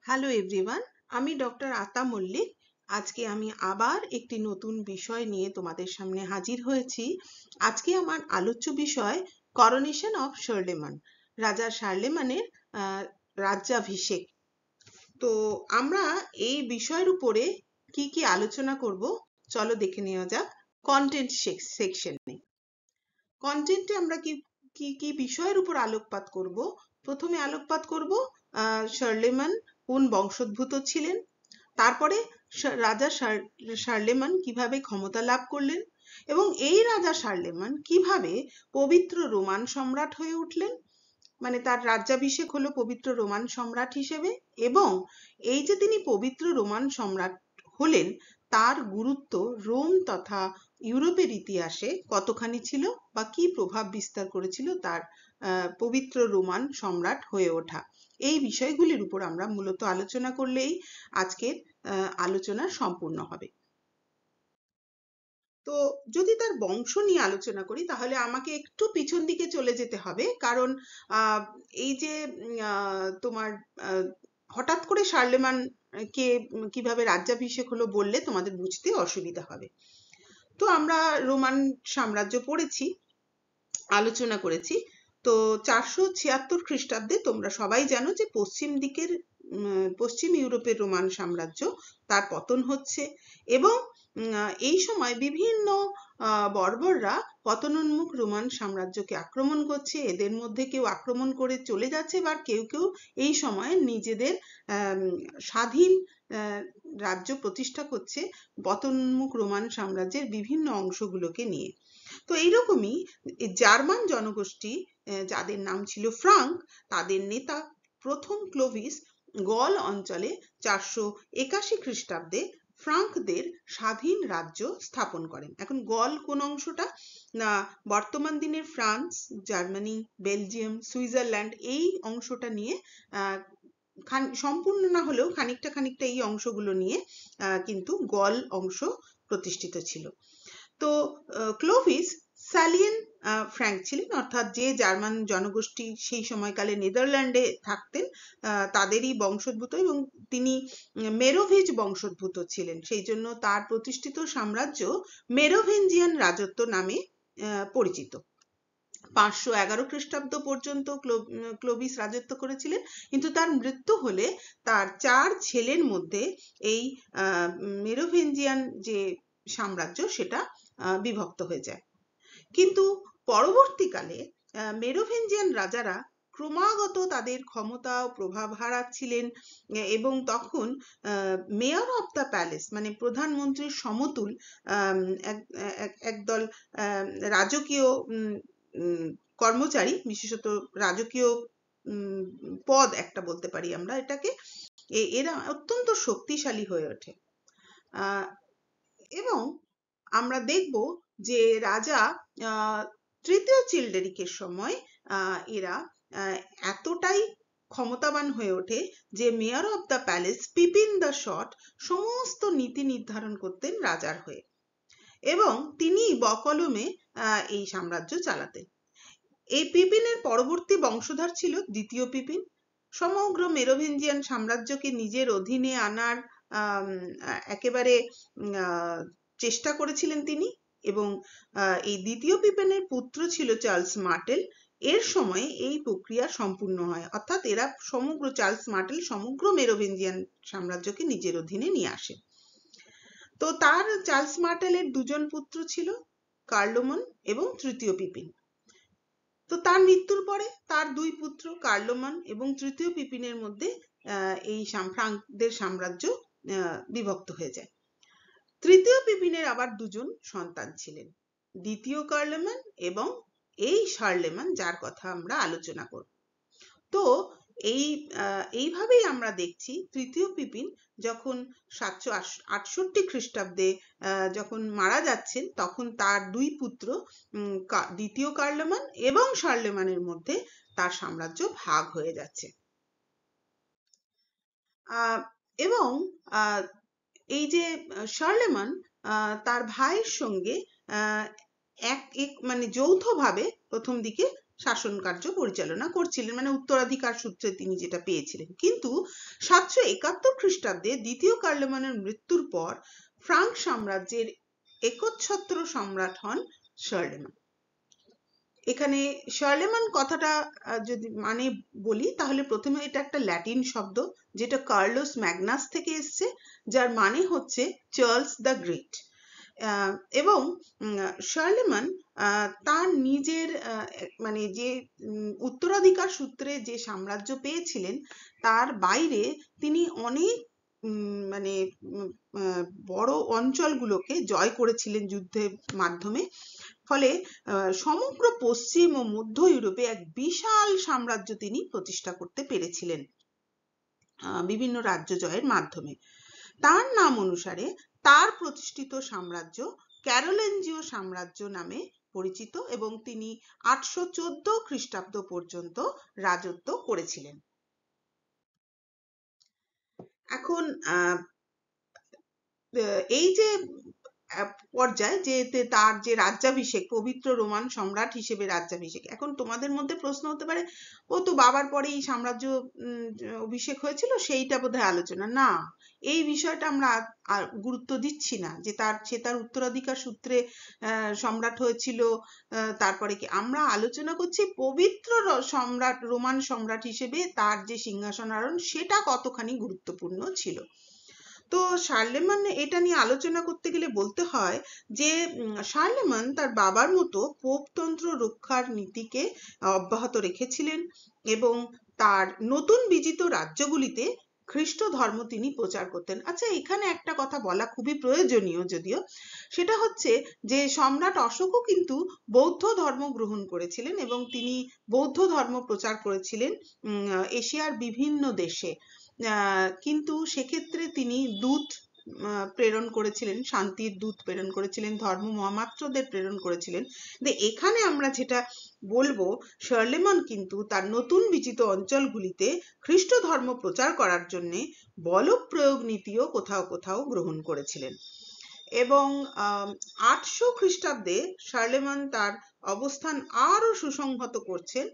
Hello everyone, আমি doctor আতা মল্লিক। আজকে আমি আবার একটি নতুন বিষয় নিয়ে তোমাদের সামনে হাজির হয়েছি। আজকে আমার আলোচ্য বিষয় করোনেশন অফ শার্লেমান, রাজা শার্লেমানের রাজ্যাভিষেক। তো আমরা এই বিষয়ের উপরে কি কি আলোচনা করব, চলো দেখে নেওয়া যাক কন্টেন্ট সেকশনে। কন্টেন্টে আমরা কি কি কি বিষয়ের উপর আলোকপাত করব। প্রথমে আলোকপাত করব শার্লেমান কোন বংশোদ্ভূত ছিলেন, তারপরে রাজা শার্লেমান কিভাবে ক্ষমতা লাভ করলেন এবং এই রাজা শার্লেমান কিভাবে পবিত্র রোমান সম্রাট হয়ে উঠলেন, মানে তার রাজ্যাভিষেক হলো পবিত্র রোমান সম্রাট হিসেবে। এবং এই যে তিনি পবিত্র রোমান সম্রাট হলেন, তার গুরুত্ব রোম তথা ইউরোপের ইতিহাসে কতখানি ছিল বা কি প্রভাব বিস্তার করেছিল তার পবিত্র রোমান সম্রাট হয়ে ওঠা, এই বিষয়গুলির উপর আমরা মূলত আলোচনা করলেই আজকের আলোচনা সম্পূর্ণ হবে। তো যদি তার বংশ নিয়ে আলোচনা করি তাহলে আমাকে একটু পিছন দিকে চলে যেতে হবে, কারণ এই যে তোমার হঠাৎ করে শার্লেমান কে কিভাবে রাজ্যাভিষেক হলো বললে তোমাদের বুঝতে অসুবিধা হবে। তো আমরা রোমান সাম্রাজ্য পড়েছি, আলোচনা করেছি। তো 476 খ্রিস্টাব্দে তোমরা সবাই জানো যে পশ্চিম ইউরোপের রোমান সাম্রাজ্য তার পতন হচ্ছে এবং এই সময় বিভিন্ন বর্বররা পতনোন্মুখ রোমান সাম্রাজ্যকে আক্রমণ করছে। এদের মধ্যে কেউ আক্রমণ করে চলে যাচ্ছে বা কেউ কেউ এই সময় নিজেদের স্বাধীন রাজ্য প্রতিষ্ঠা করছে পতনোন্মুখ রোমান সাম্রাজ্যের বিভিন্ন অংশগুলোকে নিয়ে। তো এইরকমই জার্মান জনগোষ্ঠী যাদের নাম ছিল ফ্রাঙ্ক, তাদের নেতা প্রথম ক্লোভিস গল অঞ্চলে 481 খ্রিস্টাব্দে ফ্রাঙ্কদের স্বাধীন রাজ্য স্থাপন করেন। এখন গল কোন অংশটা না, বর্তমান দিনের ফ্রান্স, জার্মানি, বেলজিয়াম, সুইজারল্যান্ড এই অংশটা নিয়ে সম্পূর্ণ না হলেও খানিকটা খানিকটা এই অংশগুলো নিয়ে কিন্তু গল অংশ প্রতিষ্ঠিত ছিল। তো ক্লোভিস সালিয়েন ফ্র্যাঙ্ক ছিলেন, অর্থাৎ যে জার্মান জনগোষ্ঠী সেই সময়কালে নেদারল্যান্ডে থাকতেন তাদেরই বংশোদ্ভূত, এবং তিনি মেরোভিজ বংশোদ্ভূত ছিলেন। সেই জন্য তার প্রতিষ্ঠিত সাম্রাজ্য মেরোভেঞ্জিয়ান রাজত্ব নামে পরিচিত। 511 খ্রিস্টাব্দ পর্যন্ত ক্লোভিস রাজত্ব করেছিলেন, কিন্তু তার মৃত্যু হলে তার 4 ছেলের মধ্যে এই মেরোভেঞ্জিয়ান যে সাম্রাজ্য সেটা বিভক্ত হয়ে যায়। কিন্তু পরবর্তীকালে মেরোভেঞ্জিয়ান রাজারা ক্রমাগত তাদের ক্ষমতা ও প্রভাব হারাচ্ছিলেন এবং তখন মেয়র অফ দ্য প্যালেস মানে প্রধানমন্ত্রীর সমতুল একদল রাজকীয় কর্মচারী, বিশেষত রাজকীয় পদ একটা বলতে পারি আমরা এটাকে, এরা অত্যন্ত শক্তিশালী হয়ে ওঠে। এবং আমরা দেখব যে রাজা তৃতীয় চিলডেরিকের সময় এরা এতটাই ক্ষমতাবান হয়ে ওঠে যে mayor of the palace পিপিন the short সমস্ত নীতি নির্ধারণ করতেন রাজার হয়ে, এবং তিনি বকলমে এই সাম্রাজ্য চালাতেন। এই পিপিনের পরবর্তী বংশধর ছিল দ্বিতীয় পিপিন। সমগ্র মেরোভিঞ্জিয়ান সাম্রাজ্যকে নিজের অধীনে আনার একেবারে চেষ্টা করেছিলেন তিনি, এবং এই দ্বিতীয় পিপিনের পুত্র ছিল চার্লস মার্টেল। এর সময় এই প্রক্রিয়া সম্পূর্ণ হয়, অর্থাৎ এরা চার্লস মার্টেল সমগ্র মেরোভিঞ্জিয়ান সাম্রাজ্যকে নিজের অধীনে নিয়ে আসে। তো তার চার্লস মার্টেলের দুজন পুত্র ছিল, কার্লোমান এবং তৃতীয় পিপিন। তো তার মৃত্যুর পরে তার দুই পুত্র কার্লোমান এবং তৃতীয় পিপিনের মধ্যে এই ফ্রাঙ্কদের সাম্রাজ্য বিভক্ত হয়ে যায়। তৃতীয় পিপিনের আবার দুজন সন্তান ছিলেন, দ্বিতীয় কার্লোমান এবং এই শার্লেমান, যার কথা আমরা আলোচনা করব। তো এইভাবেই আমরা দেখছি তৃতীয় পিপিন যখন 768 খ্রিস্টাব্দে যখন মারা যাচ্ছেন, তখন তার দুই পুত্র দ্বিতীয় কার্লোমান এবং শার্লেমানের মধ্যে তার সাম্রাজ্য ভাগ হয়ে যাচ্ছে। এবং এই যে শার্লেমান তার ভাইয়ের সঙ্গে মানে যৌথভাবে প্রথম দিকে শাসন কার্য পরিচালনা করছিলেন, মানে উত্তরাধিকার সূত্রে তিনি যেটা পেয়েছিলেন। কিন্তু 771 খ্রিস্টাব্দে দ্বিতীয় কার্লেমানের মৃত্যুর পর ফ্রাঙ্ক সাম্রাজ্যের একচ্ছত্র সম্রাট হন শার্লেমান। এখানে শার্লেমান কথাটা যদি মানে বলি, তাহলে প্রথমে এটা একটা ল্যাটিন শব্দ যেটা কার্লোস ম্যাগনাস থেকে এসছে, যার মানে হচ্ছে চার্লস দ্য গ্রেট। এবং শার্লেমান তার নিজের মানে যে উত্তরাধিকার সূত্রে যে সাম্রাজ্য পেয়েছিলেন তার বাইরে তিনি অনেক মানে বড় অঞ্চলগুলোকে জয় করেছিলেন যুদ্ধের মাধ্যমে। ফলে সমগ্র পশ্চিম ও মধ্য ইউরোপে এক বিশাল সাম্রাজ্য তিনি প্রতিষ্ঠা করতে পেরেছিলেন বিভিন্ন রাজ্য জয়ের মাধ্যমে। তার নাম অনুসারে তার প্রতিষ্ঠিত সাম্রাজ্য ক্যারোলিঞ্জীয় সাম্রাজ্য নামে পরিচিত এবং তিনি 814 খ্রিস্টাব্দ পর্যন্ত রাজত্ব করেছিলেন। এখন এই যে পর্যায়ে যে তার যে রাজ্যাভিষেক, পবিত্র রোমান সম্রাট হিসেবে রাজ্যাভিষেক, এখন তোমাদের মধ্যে প্রশ্ন হতে পারে, ও তো বাবার পরেই সাম্রাজ্য অভিষেক হয়েছিল, সেইটা বোধহয় আলোচনা না। এই বিষয়টা আমরা গুরুত্ব দিচ্ছি না যে সে তার উত্তরাধিকার সূত্রে সম্রাট হয়েছিল। তারপরে কি আমরা আলোচনা করছি পবিত্র সম্রাট, রোমান সম্রাট হিসেবে তার যে সিংহাসন আরোহণ সেটা কতখানি গুরুত্বপূর্ণ ছিল। তো শার্লেমান এটা নিয়ে আলোচনা করতে গেলে বলতে হয় যে শার্লেমান তার বাবার মতো পোপতন্ত্র রক্ষার নীতিকে অব্যাহত রেখেছিলেন এবং তার নতুন বিজিত রাজ্যগুলিতে খ্রিস্ট ধর্ম তিনি প্রচার করতেন। আচ্ছা, এখানে একটা কথা বলা খুবই প্রয়োজনীয় যদিও, সেটা হচ্ছে যে সম্রাট অশোকও কিন্তু বৌদ্ধ ধর্ম গ্রহণ করেছিলেন এবং তিনি বৌদ্ধ ধর্ম প্রচার করেছিলেন এশিয়ার বিভিন্ন দেশে। কিন্তু সেক্ষেত্রে তিনি দূত প্রেরণ করেছিলেন, শান্তির দূত প্রেরণ করেছিলেন, ধর্ম মহামাত্রদের প্রেরণ করেছিলেন। এখানে আমরা যেটা বলবো, শার্লেমান কিন্তু তার নতুন বিজিত অঞ্চলগুলিতে খ্রিস্ট ধর্ম প্রচার করার জন্য বল প্রয়োগ নীতিও কোথাও কোথাও গ্রহণ করেছিলেন। এবং 800 খ্রিস্টাব্দে শার্লেমান তার অবস্থান আরো সুসংহত করছেন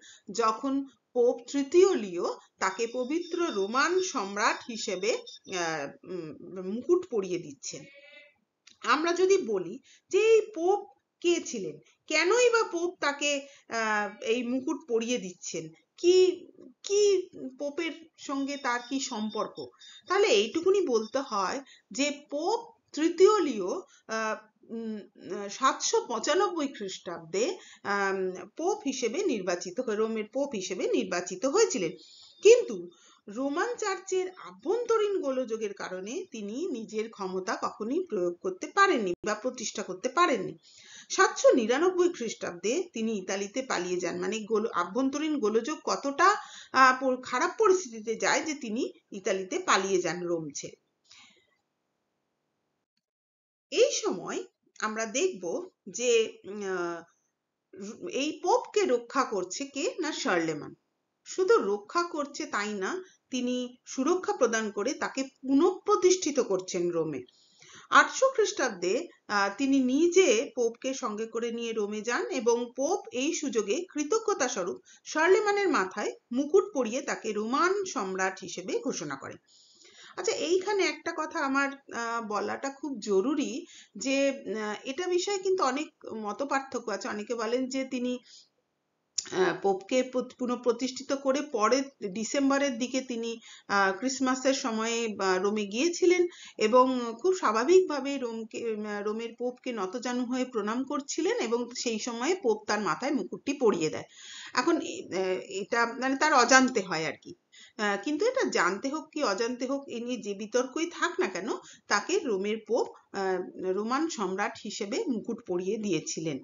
যখন পোপ তৃতীয় লিও তাকে পবিত্র রোমান সম্রাট হিসেবে মুকুট পরিয়ে দিচ্ছেন। আমরা যদি বলি যে এই পোপ কে ছিলেন, কেনই বা পোপ তাকে এই মুকুট পরিয়ে দিচ্ছেন, কি কি পোপের সঙ্গে তার কি সম্পর্ক, তাহলে এইটুকুনি বলতে হয় যে পোপ তৃতীয় লিও 795 খ্রিস্টাব্দে পোপ হিসেবে নির্বাচিত, রোমের পোপ হিসেবে নির্বাচিত হয়েছিলেন। কিন্তু রোমান চার্চের আভ্যন্তরীণ গোলযোগের কারণে তিনি নিজের ক্ষমতা কখনোই প্রয়োগ করতে পারেননি বা প্রতিষ্ঠা করতে পারেননি। 799 খ্রিস্টাব্দে তিনি ইতালিতে পালিয়ে যান। মানে আভ্যন্তরীণ গোলযোগ কতটা খারাপ পরিস্থিতিতে যায় যে তিনি ইতালিতে পালিয়ে যান রোম ছেড়ে। এই সময় আমরা দেখব যে এই পোপকে রক্ষা করছে কে না শার্লেমান। শুধু রক্ষা করছে তাই না, তিনি সুরক্ষা প্রদান করে তাকে পুনঃপ্রতিষ্ঠিত করছেন রোমে। 800 খ্রিস্টাব্দে তিনি নিজে পোপকে সঙ্গে করে নিয়ে রোমে যান এবং পোপ এই সুযোগে কৃতজ্ঞতা স্বরূপ শার্লেমানের মাথায় মুকুট পরিয়ে তাকে রোমান সম্রাট হিসেবে ঘোষণা করেন। আচ্ছা, এইখানে একটা কথা আমার বলাটা খুব জরুরি যে এটা বিষয়ে কিন্তু অনেক মতপার্থক্য আছে। অনেকে বলেন যে তিনি পোপকে পুনঃপ্রতিষ্ঠিত করে পরে ডিসেম্বরের দিকে তিনি ক্রিসমাসের সময়ে রোমে গিয়েছিলেন এবং খুব স্বাভাবিকভাবে রোমের পোপকে নতজানু হয়ে প্রণাম করছিলেন এবং সেই সময়ে পোপ তার মাথায় মুকুটটি পরিয়ে দেয়। এখন এটা মানে তার অজান্তে হয় আর কি, কিন্তু এটা জানতে হোক কি অজান্তে হোক, এ নিয়ে যে বিতর্কই থাক না কেন, তাকে রোমের পোপ রোমান সম্রাট হিসেবে মুকুট পরিয়ে দিয়েছিলেন।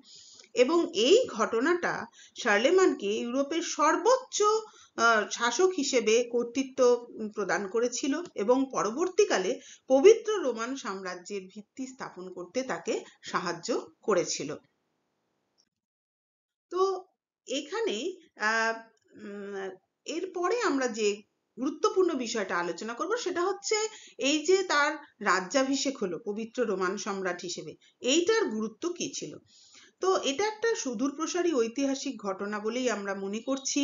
এবং এই ঘটনাটা শার্লেমানকে ইউরোপের সর্বোচ্চ শাসক হিসেবে কর্তৃত্ব প্রদান করেছিল এবং পরবর্তীকালে পবিত্র রোমান সাম্রাজ্যের ভিত্তি স্থাপন করতে তাকে সাহায্য করেছিল। তো এখানে এরপরে আমরা যে গুরুত্বপূর্ণ বিষয়টা আলোচনা করব সেটা হচ্ছে এই যে তার রাজ্যাভিষেক হলো পবিত্র রোমান সম্রাট হিসেবে, এইটার গুরুত্ব কি ছিল। তো এটা একটা সুদূরপ্রসারী ঐতিহাসিক ঘটনা বলেই আমরা মনে করছি।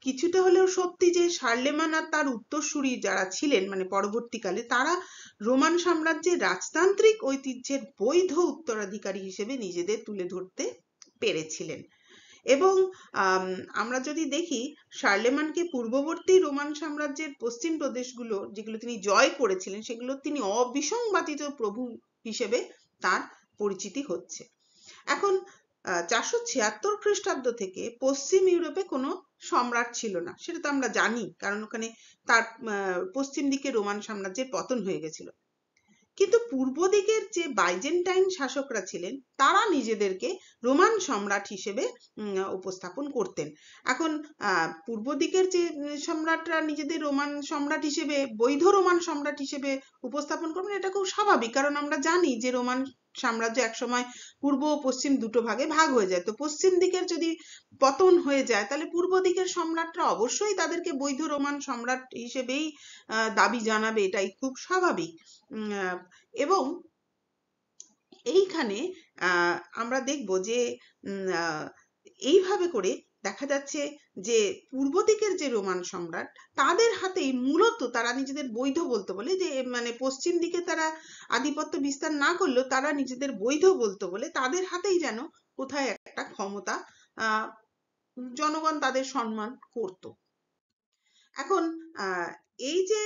কিছুটা হলেও সত্যি যে শার্লেমান আর তার উত্তরসূরি যারা ছিলেন মানে পরবর্তীকালে, তারা রোমান সাম্রাজ্যের রাজতান্ত্রিক ঐতিহ্যের বৈধ উত্তরাধিকারী হিসেবে নিজেদের তুলে ধরতে পেরেছিলেন। এবং আমরা যদি দেখি, শার্লেমানকে পূর্ববর্তী রোমান সাম্রাজ্যের পশ্চিম প্রদেশগুলো যেগুলো তিনি জয় করেছিলেন, সেগুলো তিনি অবিসংবাদিত প্রভু হিসেবে তার পরিচিতি হচ্ছে। এখন 476 খ্রিস্টাব্দ থেকে পশ্চিম ইউরোপে কোনো সম্রাট ছিল না, সেটা তো আমরা জানি, কারণ ওখানে তার পশ্চিম দিকে রোমান সাম্রাজ্যের পতন হয়ে গেছিল। কিন্তু পূর্ব দিকের যে বাইজেন্টাইন শাসকরা ছিলেন, তারা নিজেদেরকে রোমান সম্রাট হিসেবে উপস্থাপন করতেন। এখন পূর্ব দিকের যে সম্রাটরা নিজেদের রোমান সম্রাট হিসেবে, বৈধ রোমান সম্রাট হিসেবে উপস্থাপন করবেন, এটা খুব স্বাভাবিক, কারণ আমরা জানি যে রোমান সাম্রাজ্য একসময় পূর্ব ও পশ্চিম দুটো ভাগে ভাগ হয়ে যায়। তো পশ্চিম দিকের যদি পতন হয়ে যায়, তাহলে পূর্ব দিকের সম্রাটরা অবশ্যই তাদেরকে বৈধ রোমান সম্রাট হিসেবেই দাবি জানাবে, এটাই খুব স্বাভাবিক। এবং এইখানে আমরা দেখব যে এইভাবে করে দেখা যাচ্ছে যে পূর্ব দিকের যে রোমান সম্রাট, তাদের হাতেই মূলত তারা নিজেদের বৈধ বলতে বলে, যে মানে পশ্চিম দিকে তারা আধিপত্য বিস্তার না করলেও তারা নিজেদের বৈধ বলতে বলে তাদের হাতেই যেন কোথায় একটা ক্ষমতা জনগণ তাদের সম্মান করত। এখন এই যে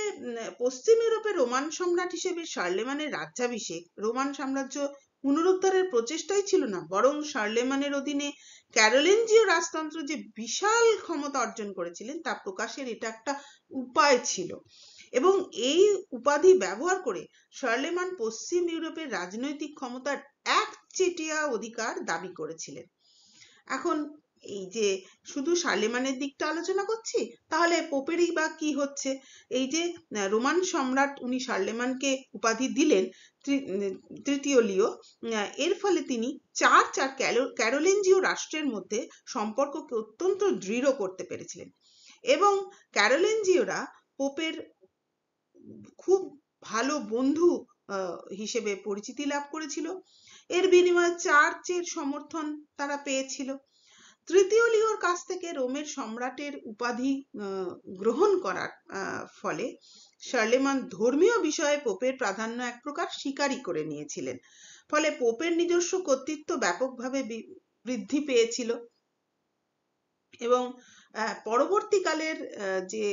পশ্চিম ইউরোপে রোমান সম্রাট হিসেবে শার্লেমানের রাজ্যাভিষেক রোমান সাম্রাজ্য পুনরুদ্ধারের প্রচেষ্টাই ছিল না, বরং শার্লেমানের অধীনে ক্যারোলিঞ্জীয় রাজতন্ত্র যে বিশাল ক্ষমতা অর্জন করেছিলেন তা প্রকাশের এটা একটা উপায় ছিল। এবং এই উপাধি ব্যবহার করে শার্লেমান পশ্চিম ইউরোপের রাজনৈতিক ক্ষমতার একচেটিয়া অধিকার দাবি করেছিলেন। এখন এই যে শুধু শার্লেমানের দিকটা আলোচনা করছি, তাহলে পোপেরই বা কি হচ্ছে? এই যে রোমান সম্রাট উনি শার্লেমানকে উপাধি দিলেন তৃতীয় লিও, এর ফলে তিনি চার্চ আর ক্যারোলিঞ্জীয় রাষ্ট্রের মধ্যে সম্পর্ককে অত্যন্ত দৃঢ় করতে পেরেছিলেন। এবং ক্যারোলিঞ্জীয়রা পোপের খুব ভালো বন্ধু হিসেবে পরিচিতি লাভ করেছিল। এর বিনিময়ে চার্চের সমর্থন তারা পেয়েছিল। তৃতীয় লিওর কাছ থেকে রোমের সম্রাটের উপাধি গ্রহণ করার ফলে শার্লেমান ধর্মীয় বিষয়ে পোপের প্রাধান্য এক প্রকার স্বীকারই করে নিয়েছিলেন। ফলে পোপের নিজস্ব কর্তৃত্ব ব্যাপকভাবে বৃদ্ধি পেয়েছিল। এবং পরবর্তীকালের যে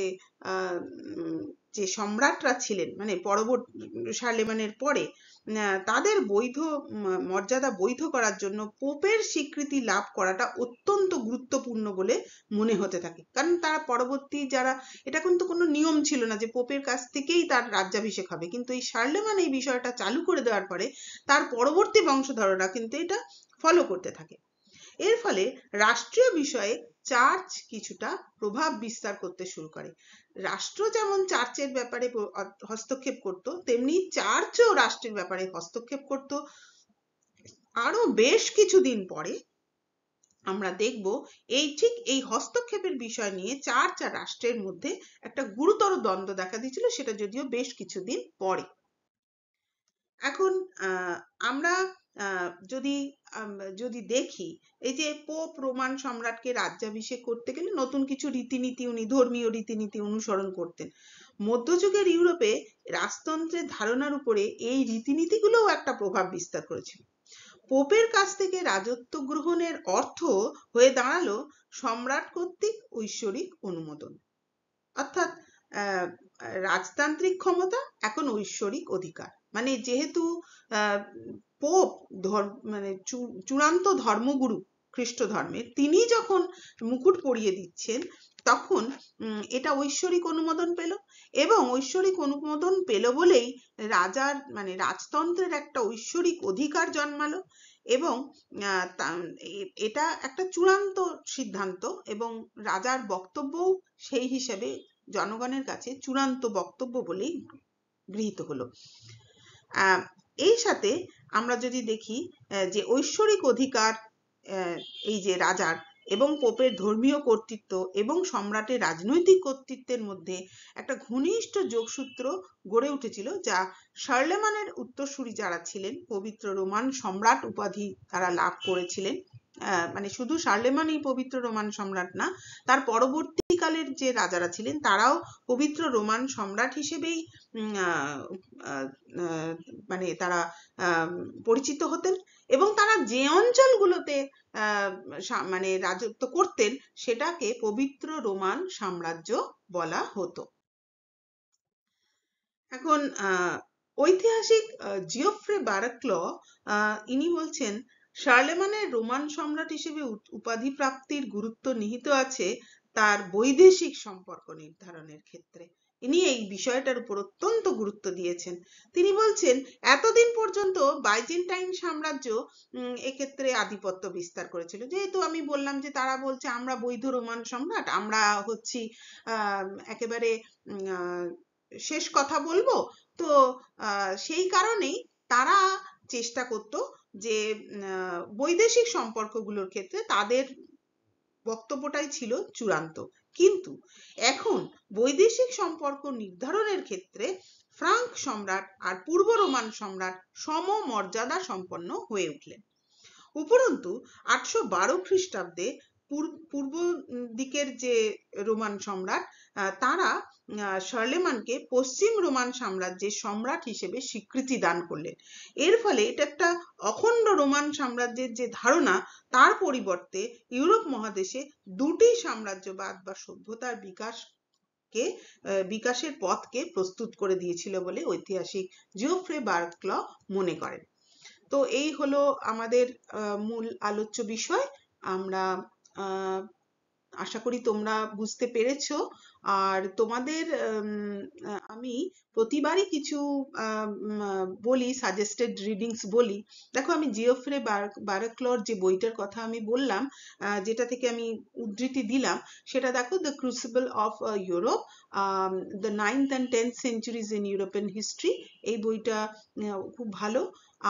যে সম্রাটরা ছিলেন, মানে পরবর্তী শার্লেমানের পরে, তাদের বৈধ মর্যাদা বৈধ করার জন্য পোপের স্বীকৃতি লাভ করাটা অত্যন্ত গুরুত্বপূর্ণ বলে মনে হতে থাকে। কারণ তারা পরবর্তী যারা, এটা কিন্তু কোনো নিয়ম ছিল না যে পোপের কাছ থেকেই তার রাজ্যাভিষেক হবে, কিন্তু এই শার্লেমান এই বিষয়টা চালু করে দেওয়ার পরে তার পরবর্তী বংশধররা কিন্তু এটা ফলো করতে থাকে। এর ফলে রাষ্ট্রীয় বিষয়ে চার্চ কিছুটা প্রভাব বিস্তার করতে শুরু করে। রাষ্ট্র যেমন চার্চের ব্যাপারে হস্তক্ষেপ করত, তেমনি চার্চও রাষ্ট্রের ব্যাপারে হস্তক্ষেপ করত। আরো বেশ কিছুদিন পরে আমরা দেখব এই হস্তক্ষেপের বিষয় নিয়ে চার্চ আর রাষ্ট্রের মধ্যে একটা গুরুতর দ্বন্দ্ব দেখা দিয়েছিল, সেটা যদিও বেশ কিছুদিন পরে। এখন আমরা যদি দেখি, এই যে পোপ রোমান সম্রাটকে রাজ্যাভিষেক করতে গেলে নতুন কিছু রীতিনীতি, উনি ধর্মীয় রীতিনীতি অনুসরণ করতেন। মধ্যযুগের ইউরোপে রাজতন্ত্রের ধারণার উপরে এই রীতিনীতিগুলোও একটা প্রভাব বিস্তার করেছিল। পোপের কাছ থেকে রাজত্ব গ্রহণের অর্থ হয়ে দাঁড়ালো সম্রাট কর্তৃক ঐশ্বরিক অনুমোদন, অর্থাৎ রাজতান্ত্রিক ক্ষমতা এখন ঐশ্বরিক অধিকার। মানে যেহেতু পোপ মানে চূড়ান্ত ধর্মগুরু খ্রিস্ট ধর্মের, তিনি যখন মুকুট পরিয়ে দিচ্ছেন, তখন এটা ঐশ্বরিক অনুমোদন পেল। এবং ঐশ্বরিক অনুমোদন পেল বলেই রাজার মানে রাজতন্ত্রের একটা ঐশ্বরিক অধিকার জন্মালো। এবং এটা একটা চূড়ান্ত সিদ্ধান্ত, এবং রাজার বক্তব্যও সেই হিসেবে জনগণের কাছে চূড়ান্ত বক্তব্য বলেই গৃহীত হলো। এই সাথে আমরা যদি দেখি যে ঐশ্বরিক অধিকার, এই যে রাজার এবং পোপের ধর্মীয় কর্তৃত্ব এবং সম্রাটের রাজনৈতিক কর্তৃত্বের মধ্যে একটা ঘনিষ্ঠ যোগসূত্র গড়ে উঠেছিল, যা শার্লেমানের উত্তরসূরি যারা ছিলেন, পবিত্র রোমান সম্রাট উপাধি তারা লাভ করেছিলেন। মানে শুধু শার্লেমানই পবিত্র রোমান সম্রাট না, তার পরবর্তীকালের যে রাজারা ছিলেন তারাও পবিত্র রোমান সম্রাট হিসেবেই মানে তারা পরিচিত হতেন, এবং তারা যে অঞ্চলগুলোতে মানে রাজত্ব করতেন সেটাকে পবিত্র রোমান সাম্রাজ্য বলা হতো। এখন ঐতিহাসিক জিওফ্রে বারাক্ল ইনি বলছেন, শার্লেমানের রোমান সম্রাট হিসেবে উপাধি প্রাপ্তির গুরুত্ব নিহিত আছে তার বৈদেশিক সম্পর্ক নির্ধারণের ক্ষেত্রে। ইনি এই বিষয়টার উপর অত্যন্ত গুরুত্ব দিয়েছেন। তিনি বলছেন, এতদিন পর্যন্ত বাইজেন্টাইন সাম্রাজ্য এক্ষেত্রে আধিপত্য বিস্তার করেছিল। যেহেতু আমি বললাম যে তারা বলছে আমরা বৈধ রোমান সম্রাট, আমরা হচ্ছি একেবারে শেষ কথা বলবো, তো সেই কারণেই তারা চেষ্টা করত যে বৈদেশিক সম্পর্কগুলোর ক্ষেত্রে তাদের বক্তব্যটাই ছিল চূড়ান্ত। কিন্তু এখন বৈদেশিক সম্পর্ক নির্ধারণের ক্ষেত্রে ফ্রাঙ্ক সম্রাট আর পূর্ব রোমান সম্রাট সমমর্যাদা সম্পন্ন হয়ে উঠলেন। উপরন্তু 812 খ্রিস্টাব্দে পূর্ব দিকের যে রোমান সম্রাট তারা শার্লেমানকে পশ্চিম রোমান সাম্রাজ্যের সম্রাট হিসেবে স্বীকৃতি দান করলেন। এর ফলে এটা একটা অখণ্ড রোমান সাম্রাজ্যের যে ধারণা, তার পরিবর্তে ইউরোপ মহাদেশে দুটি সাম্রাজ্যবাদ বা সভ্যতার বিকাশের পথকে প্রস্তুত করে দিয়েছিল বলে ঐতিহাসিক জিওফ্রে বার্কল মনে করেন। তো এই হলো আমাদের মূল আলোচ্য বিষয়। আমরা আশা করি তোমরা বুঝতে পেরেছো। আর তোমাদের আমি প্রতিবারই কিছু বলি, সাজেস্টেড রিডিংস বলি। দেখো, আমি জিওফ্রে বারাক্লর যে বইটার কথা আমি বললাম, যেটা থেকে আমি উদ্ধৃতি দিলাম, সেটা দেখো, the crucible of Europe, the 9th and 10th centuries in European history। এই বইটা খুব ভালো।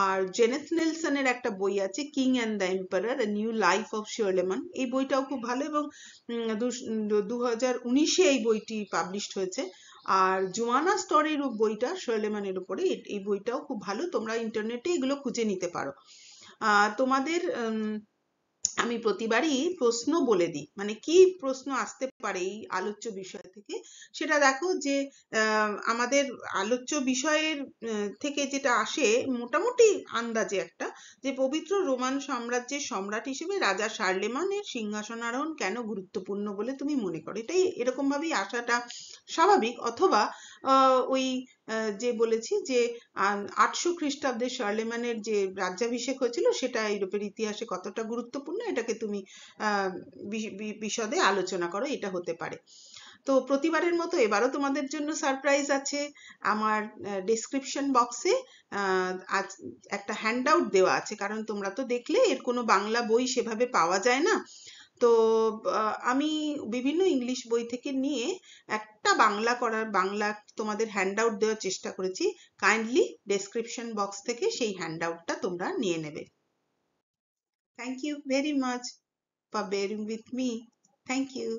আর জেনেথ নেলসনের একটা বই আছে, king and the emperor, a new life of Charlemagne, এই বইটাও খুব ভালো, এবং 2019-এ এই বইটি পাবলিশড হয়েছে। আর জোয়ানা স্টরের বইটা শার্লেমানের উপরে, এই বইটাও খুব ভালো, তোমরা ইন্টারনেটে এগুলো খুঁজে নিতে পারো। তোমাদের আমি প্রতিবারই প্রশ্ন বলে দিই, মানে কি প্রশ্ন আসতে পারে এই আলোচ্য বিষয় থেকে, সেটা দেখো যে আমাদের আলোচ্য বিষয়ের থেকে যেটা আসে মোটামুটি আন্দাজে একটা, যে পবিত্র রোমান সাম্রাজ্যের সম্রাট হিসেবে রাজা শার্লেমানের সিংহাসন আরোহণ কেন গুরুত্বপূর্ণ বলে তুমি মনে করো। এটাই এরকম ভাবেই আসাটা স্বাভাবিক। অথবা ওই যে বলেছি যে 800 খ্রিস্টাব্দে শার্লেমানের যে রাজ্যাভিষেক হয়েছিল সেটা ইউরোপের ইতিহাসে কতটা গুরুত্বপূর্ণ, এটাকে তুমি বিশদে আলোচনা করো, এটা হতে পারে। তো প্রতিবারের মতো এবারও তোমাদের জন্য সারপ্রাইজ আছে। আমার ডেসক্রিপশন বক্সে একটা হ্যান্ডআউট দেওয়া আছে, কারণ তোমরা তো দেখলে এর কোনো বাংলা বই সেভাবে পাওয়া যায় না। তো আমি বিভিন্ন ইংলিশ বই থেকে নিয়ে একটা বাংলা তোমাদের হ্যান্ডআউট দেওয়ার চেষ্টা করেছি। কাইন্ডলি ডেসক্রিপশন বক্স থেকে সেই হ্যান্ডআউটটা তোমরা নিয়ে নেবে। Thank you very much for bearing with me. Thank you.